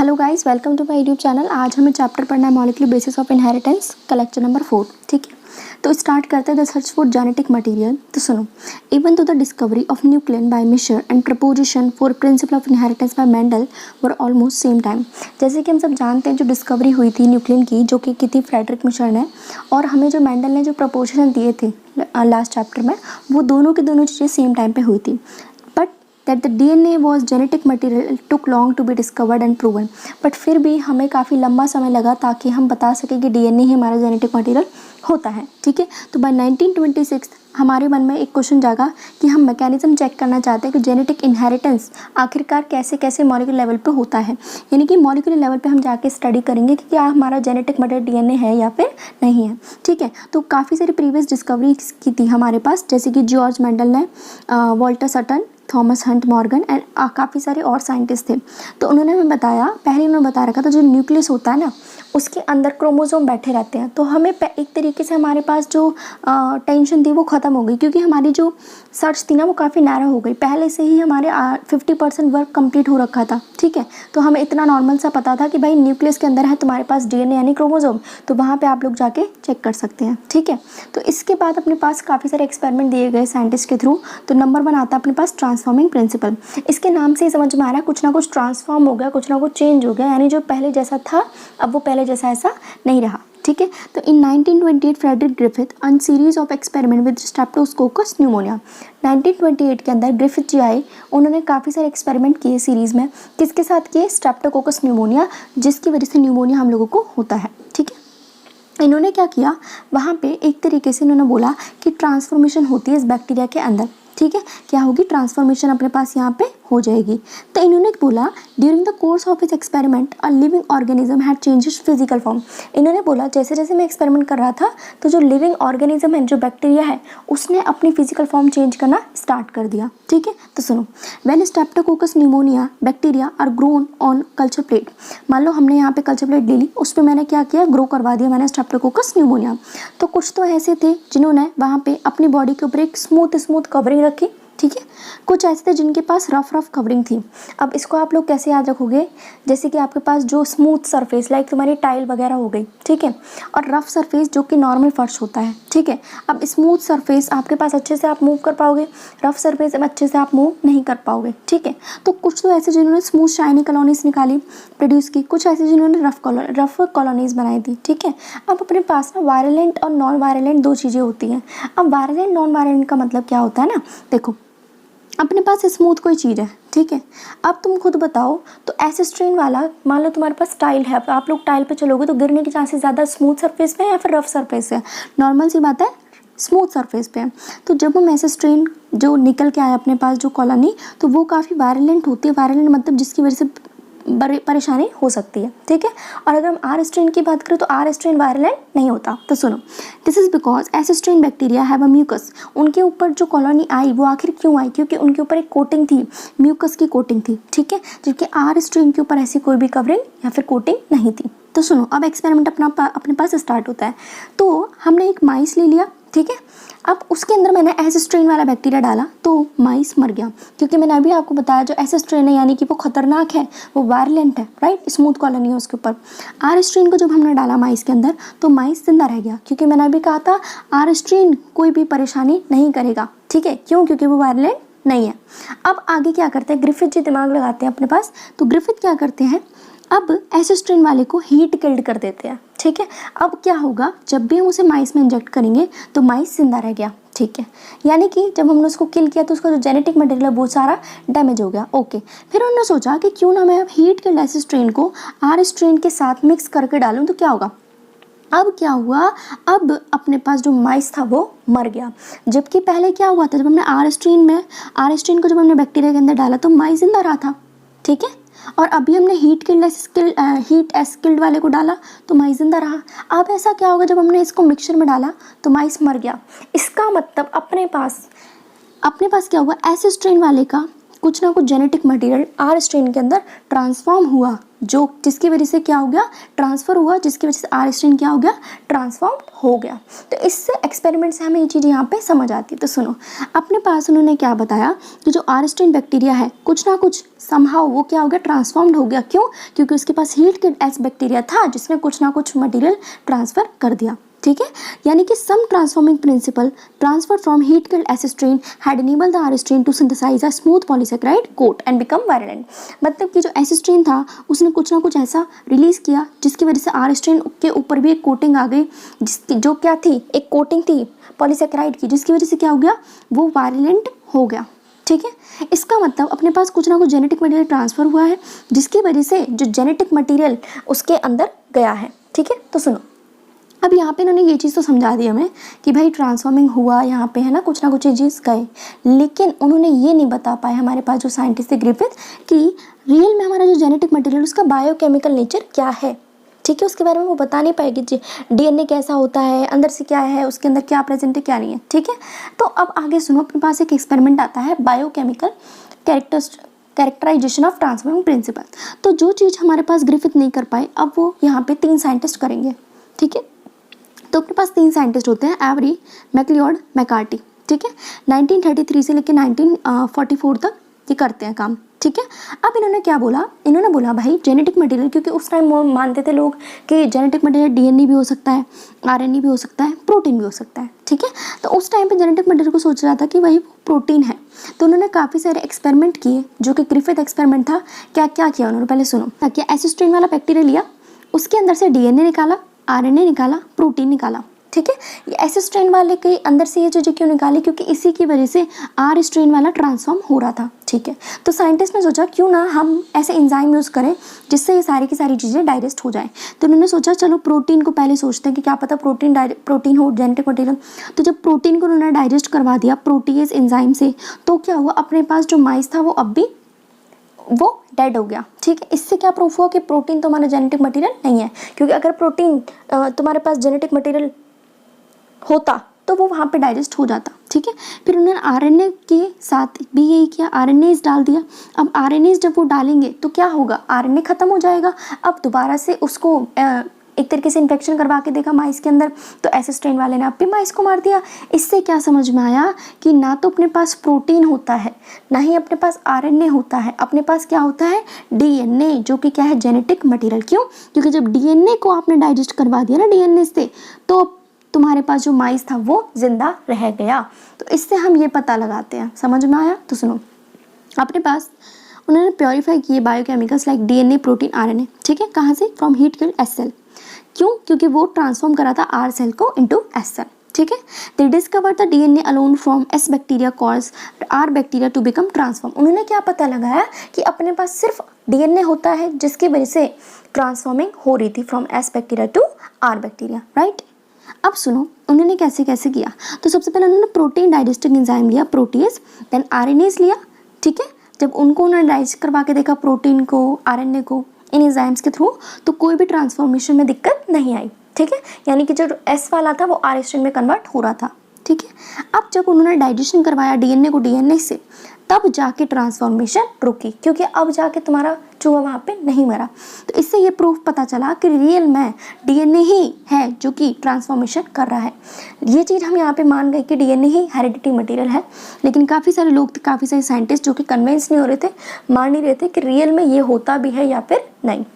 Hello guys, welcome to my YouTube channel. आज हमें chapter पढ़ना है मॉलिक्यूलर बेसिस ऑफ इनहेरिटेंस का लेक्चर नंबर 4। ठीक है, तो स्टार्ट करते हैं the search for genetic material. तो सुनो, even though the discovery of nuclein by Miescher and proposition for principle of inheritance by Mendel were almost same time. जैसे कि हम सब जानते हैं, जो डिस्कवरी हुई थी न्यूक्लियन की, जो कि थी फ्रेडरिक मिशर ने, और हमें जो मेंडल ने जो प्रपोजिशन दिए थे लास्ट चैप्टर में, वो दोनों की दोनों चीज़ें सेम टाइम पे हुई थी। that the DNA was genetic material took long to be discovered and proven। But फिर भी हमें काफ़ी लंबा समय लगा ताकि हम बता सकें कि DNA ही हमारा जेनेटिक मटेरियल होता है। ठीक है, तो बाय 1926 हमारे मन में एक क्वेश्चन जागा कि हम मैकेनिज्म चेक करना चाहते हैं कि जेनेटिक इनहेरिटेंस आखिरकार कैसे कैसे मॉलिक्यूलर लेवल पे होता है। यानी कि मॉलिक्यूलर लेवल पे हम जाके स्टडी करेंगे कि क्या हमारा जेनेटिक मटेरियल DNA है या फिर नहीं है। ठीक है, तो काफ़ी सारी प्रीवियस डिस्कवरी की थी हमारे पास, जैसे कि जॉर्ज मेंडल ने, Walter Sutton, Thomas Hunt Morgan and काफ़ी सारे और साइंटिस्ट थे। तो उन्होंने हमें बताया, पहले उन्होंने बता रखा था, जो न्यूक्लियस होता है ना, उसके अंदर क्रोमोसोम बैठे रहते हैं। तो हमें एक तरीके से हमारे पास जो टेंशन थी वो ख़त्म हो गई, क्योंकि हमारी जो सर्च थी ना वो काफ़ी नैरो हो गई। पहले से ही हमारे 50% वर्क कंप्लीट हो रखा था। ठीक है, तो हमें इतना नॉर्मल सा पता था कि भाई न्यूक्लियस के अंदर है तुम्हारे पास DNA यानी क्रोमोसोम, तो वहाँ पे आप लोग जाके चेक कर सकते हैं। ठीक है, तो इसके बाद अपने पास काफ़ी सारे एक्सपेरिमेंट दिए गए साइंटिस्ट के थ्रू। तो नंबर 1 आता है अपने पास ट्रांसफॉर्मिंग प्रिंसिपल। इसके नाम से ही समझ में आ रहा है, कुछ ना कुछ ट्रांसफॉर्म हो गया, कुछ ना कुछ चेंज हो गया, यानी जो पहले जैसा था अब वो पहले जैसा ऐसा नहीं रहा। ठीक है, तो in 1928 Frederick Griffith on series of experiment with Streptococcus pneumoniae. 1928 के अंदर ग्रिफिथ जी आए, उन्होंने काफ़ी सारे एक्सपेरिमेंट किए सीरीज़ में। किसके साथ किए? स्ट्रेप्टोकोकस न्यूमोनिया, जिसकी वजह से न्यूमोनिया हम लोगों को होता है। ठीक है, इन्होंने क्या किया, वहाँ पे एक तरीके से इन्होंने बोला कि ट्रांसफॉर्मेशन होती है इस बैक्टीरिया के अंदर। ठीक है, क्या होगी? ट्रांसफॉर्मेशन अपने पास यहाँ पे हो जाएगी। तो इन्होंने बोला, ड्यूरिंग द कोर्स ऑफ इस experiment a living organism had changes physical form. इन्होंने बोला, जैसे जैसे मैं एक्सपेरिमेंट कर रहा था, तो जो लिविंग ऑर्गेनिज्म है, जो बैक्टीरिया है, उसने अपनी फिजिकल फॉर्म चेंज करना स्टार्ट कर दिया। ठीक है, तो सुनो, when Streptococcus pneumoniae bacteria are grown on culture plate. मान लो हमने यहाँ पे कल्चर प्लेट ले ली, उस पर मैंने क्या किया, ग्रो करवा दिया मैंने स्ट्रेप्टोकोकस न्यूमोनिया। तो कुछ तो ऐसे थे जिन्होंने वहाँ पे अपनी बॉडी के ऊपर एक स्मूथ कवरिंग रखी। ठीक है, कुछ ऐसे थे जिनके पास रफ कवरिंग थी। अब इसको आप लोग कैसे याद रखोगे? जैसे कि आपके पास जो स्मूथ सरफेस, लाइक तुम्हारी टाइल वगैरह हो गई, ठीक है, और रफ सरफेस जो कि नॉर्मल फर्श होता है। ठीक है, अब स्मूथ सरफेस आपके पास अच्छे से आप मूव कर पाओगे, रफ सरफेस अब अच्छे से आप मूव नहीं कर पाओगे। ठीक है, तो कुछ तो ऐसे जिन्होंने स्मूथ शाइनी कॉलोनीज निकाली, प्रोड्यूस की, कुछ ऐसे जिन्होंने रफ कॉलोनीज बनाई थी। ठीक है, अब अपने पास ना वायलेंट और नॉन वायलेंट दो चीज़ें होती हैं। अब वायलेंट नॉन वायलेंट का मतलब क्या होता है ना, देखो, अपने पास स्मूथ कोई चीज़ है, ठीक है, अब तुम खुद बताओ, तो ऐसे स्ट्रेन वाला, मान लो तुम्हारे पास टाइल है, आप लोग टाइल पे चलोगे तो गिरने के चांसेस ज़्यादा स्मूथ सरफेस पे है या फिर रफ सरफेस है? नॉर्मल सी बात है, स्मूथ सरफेस पे है। तो जब हम ऐसे स्ट्रेन जो निकल के आए अपने पास जो कॉलोनी, तो वो काफ़ी वायलेंट होती है। वायलेंट मतलब जिसकी वजह से बड़ी परेशानी हो सकती है। ठीक है, और अगर हम आर स्ट्रेन की बात करें तो आर स्ट्रेन वायलेंट नहीं होता। तो सुनो, दिस इज बिकॉज ऐसे strain bacteria have a mucus. उनके ऊपर जो कॉलोनी आई वो आखिर क्यों आई? क्योंकि उनके ऊपर एक कोटिंग थी, म्यूकस की कोटिंग थी। ठीक है, जबकि आर स्ट्रेन के ऊपर ऐसी कोई भी कवरिंग या फिर कोटिंग नहीं थी। तो सुनो, अब एक्सपेरिमेंट अपने पास स्टार्ट होता है। तो हमने एक माइस ले लिया, ठीक है, अब उसके अंदर मैंने एस स्ट्रेन वाला बैक्टीरिया डाला तो माइस मर गया, क्योंकि मैंने अभी आपको बताया जो एस स्ट्रेन है यानी कि वो खतरनाक है, वो वायलेंट है, राइट, स्मूथ कॉलोनी है उसके ऊपर। आर स्ट्रेन को जब हमने डाला माइस के अंदर तो माइस जिंदा रह गया, क्योंकि मैंने अभी कहा था आर स्ट्रेन कोई भी परेशानी नहीं करेगा। ठीक है, क्यों? क्योंकि वो वायलेंट नहीं है। अब आगे क्या करते हैं, ग्रिफिथ जी दिमाग लगाते हैं अपने पास। तो ग्रिफिथ क्या करते हैं, अब ऐसे स्ट्रेन वाले को हीट किल्ड कर देते हैं। ठीक है, अब क्या होगा, जब भी हम उसे माइस में इंजेक्ट करेंगे तो माइस जिंदा रह गया। ठीक है, यानी कि जब हमने उसको किल किया तो उसका जो जेनेटिक मटेरियल है वो सारा डैमेज हो गया। ओके, फिर उन्होंने सोचा कि क्यों ना मैं अब हीट किल्ड ऐसे स्ट्रेन को आर स्ट्रेन के साथ मिक्स करके डालूं तो क्या होगा। अब क्या हुआ, अब अपने पास जो माइस था वो मर गया, जबकि पहले क्या हुआ था, जब हमने आर स्ट्रेन को जब हमने बैक्टीरिया के अंदर डाला तो माइस जिंदा रहा था। ठीक है, और अभी हमने हीट एस्किल्ड वाले को डाला तो माइस जिंदा रहा। अब ऐसा क्या होगा, जब हमने इसको मिक्सचर में डाला तो माइस मर गया। इसका मतलब अपने पास क्या हुआ, ऐसे स्ट्रेन वाले का कुछ ना कुछ जेनेटिक मटेरियल आर स्ट्रेन के अंदर ट्रांसफॉर्म हुआ, जो जिसकी वजह से क्या हो गया, ट्रांसफ़र हुआ, जिसकी वजह से आर स्ट्रेन क्या हो गया, ट्रांसफॉर्म हो गया। तो इससे एक्सपेरिमेंट से हमें ये चीज़ यहाँ पे समझ आती है। तो सुनो, अपने पास उन्होंने क्या बताया कि जो आर स्ट्रेन बैक्टीरिया है कुछ ना कुछ समहाउ वो क्या हो गया, ट्रांसफॉर्म्ड हो गया। क्यों? क्योंकि उसके पास हीट किल्ड एस बैक्टीरिया था जिसने कुछ ना कुछ मटीरियल ट्रांसफ़र कर दिया। ठीक है, यानी कि some transforming principle transfer from heat killed S strain had enabled the R strain to synthesise a smooth polysaccharide coat and become violent. मतलब कि जो एस स्ट्रेन था उसने कुछ ना कुछ ऐसा रिलीज किया जिसकी वजह से आर स्ट्रेन के ऊपर भी एक कोटिंग आ गई, जिसकी जो क्या थी, एक कोटिंग थी पॉलीसेकेराइड की, जिसकी वजह से क्या हो गया, वो वायलेंट हो गया। ठीक है, इसका मतलब अपने पास कुछ ना कुछ जेनेटिक मटेरियल ट्रांसफर हुआ है जिसकी वजह से जो जेनेटिक मटेरियल उसके अंदर गया है। ठीक है, तो सुनो, अब यहाँ पे इन्होंने ये चीज़ तो समझा दी हमें कि भाई ट्रांसफॉर्मिंग हुआ यहाँ पे है ना, कुछ ना कुछ चीज़ गए, लेकिन उन्होंने ये नहीं बता पाए हमारे पास जो साइंटिस्ट थे ग्रिफिथ कि रियल में हमारा जो जेनेटिक मटेरियल उसका बायोकेमिकल नेचर क्या है। ठीक है, उसके बारे में वो बता नहीं पाएगी जी डीएनए कैसा होता है, अंदर से क्या है, उसके अंदर क्या प्रेजेंट है क्या नहीं है। ठीक है, तो अब आगे सुनो, अपने पास एक एक्सपेरिमेंट आता है biochemical characterization of transforming principle. तो जो चीज़ हमारे पास ग्रिफिथ नहीं कर पाए, अब वो यहाँ पे 3 साइंटिस्ट करेंगे। ठीक है, तो अपने पास 3 साइंटिस्ट होते हैं, एवरी, मैक्लियोड, मैकार्टी। ठीक है, 1933 से लेकर 1944 तक ये करते हैं काम। ठीक है, अब इन्होंने क्या बोला, इन्होंने बोला भाई जेनेटिक मटेरियल, क्योंकि उस टाइम मानते थे लोग कि जेनेटिक मटेरियल डीएनए भी हो सकता है, आरएनए भी हो सकता है, प्रोटीन भी हो सकता है। ठीक है, तो उस टाइम पे जेनेटिक मटेरियल को सोचा जाता कि भाई प्रोटीन है। तो उन्होंने काफ़ी सारे एक्सपेरिमेंट किए, जो कि ग्रिफिथ एक्सपेरिमेंट था। क्या क्या किया उन्होंने, पहले सुनो। ताकि एस स्ट्रेन वाला बैक्टीरिया लिया, उसके अंदर से डीएनए निकाला, आरएनए निकाला, प्रोटीन निकाला। ठीक है, ये एस स्ट्रेन वाले के अंदर से ये चीज़ें क्यों निकाली, क्योंकि इसी की वजह से आर स्ट्रेन वाला ट्रांसफॉर्म हो रहा था। ठीक है, तो साइंटिस्ट ने सोचा क्यों ना हम ऐसे एंजाइम यूज़ करें जिससे ये सारी की सारी चीज़ें डाइजेस्ट हो जाएं। तो उन्होंने सोचा चलो प्रोटीन को पहले सोचते हैं कि क्या पता प्रोटीन हो जेनेटिक मटेरियल। तो जब प्रोटीन को उन्होंने डाइजेस्ट करवा दिया प्रोटीएज एंजाइम से, तो क्या हुआ, अपने पास जो माइस था वो अब भी वो डेड हो गया। ठीक है, इससे क्या प्रूफ हुआ कि प्रोटीन तो हमारा जेनेटिक मटेरियल नहीं है, क्योंकि अगर प्रोटीन तुम्हारे पास जेनेटिक मटेरियल होता तो वो वहाँ पे डाइजेस्ट हो जाता। ठीक है, फिर उन्होंने आरएनए के साथ भी यही किया, आरएनएज डाल दिया। अब आरएनएज जब वो डालेंगे तो क्या होगा, आरएनए ख़त्म हो जाएगा। अब दोबारा से उसको एक तरीके से इन्फेक्शन करवा के देखा माइस के अंदर, तो ऐसे स्ट्रेन वाले ने अब भी माइस को मार दिया। इससे क्या समझ में आया कि ना तो अपने पास प्रोटीन होता है, ना ही अपने पास आरएनए होता है, अपने पास क्या होता है, डीएनए, जो कि क्या है, जेनेटिक मटेरियल। क्यों? क्योंकि जब डीएनए को आपने डाइजेस्ट करवा दिया ना डीएनए से, तो तुम्हारे पास जो माइस था वो जिंदा रह गया। तो इससे हम ये पता लगाते हैं। समझ में आया? तो सुनो, अपने पास उन्होंने प्योरीफाई किए biochemicals like DNA, protein, RNA. ठीक है, कहाँ से? From heat killed S cell. क्यों? क्योंकि वो ट्रांसफॉर्म करा था आर सेल को इनटू एस सेल। ठीक है, they discover the DNA alone from S bacteria cause R bacteria to become transform. उन्होंने क्या पता लगाया कि अपने पास सिर्फ डीएनए होता है जिसकी वजह से ट्रांसफॉर्मिंग हो रही थी from S bacteria to R bacteria. Right, अब सुनो उन्होंने कैसे कैसे किया। तो सबसे पहले उन्होंने प्रोटीन डाइजेस्टिंग एंजाइम लिया, प्रोटीएज, देन आरएनएज लिया। ठीक है, जब उनको उन्होंने डाइजेस्ट करवा के देखा प्रोटीन को, आरएनए को, इन एंजाइम्स के थ्रू, तो कोई भी ट्रांसफॉर्मेशन में दिक्कत नहीं आई। ठीक है, यानी कि जो एस वाला था वो आर स्ट्रेन में कन्वर्ट हो रहा था। ठीक है, अब जब उन्होंने डाइजेशन करवाया डीएनए को डीएनए से, तब जाके ट्रांसफॉर्मेशन रुकी, क्योंकि अब जाके तुम्हारा चूहा वहाँ पे नहीं मरा। तो इससे ये प्रूफ पता चला कि रियल में डीएनए ही है जो कि ट्रांसफॉर्मेशन कर रहा है। ये चीज़ हम यहाँ पे मान गए कि डीएनए ही हेरिडिटी मटेरियल है, लेकिन काफ़ी सारे लोग थे, काफ़ी सारे साइंटिस्ट जो कि कन्विंस नहीं हो रहे थे, मान नहीं रहे थे कि रियल में ये होता भी है या फिर नहीं।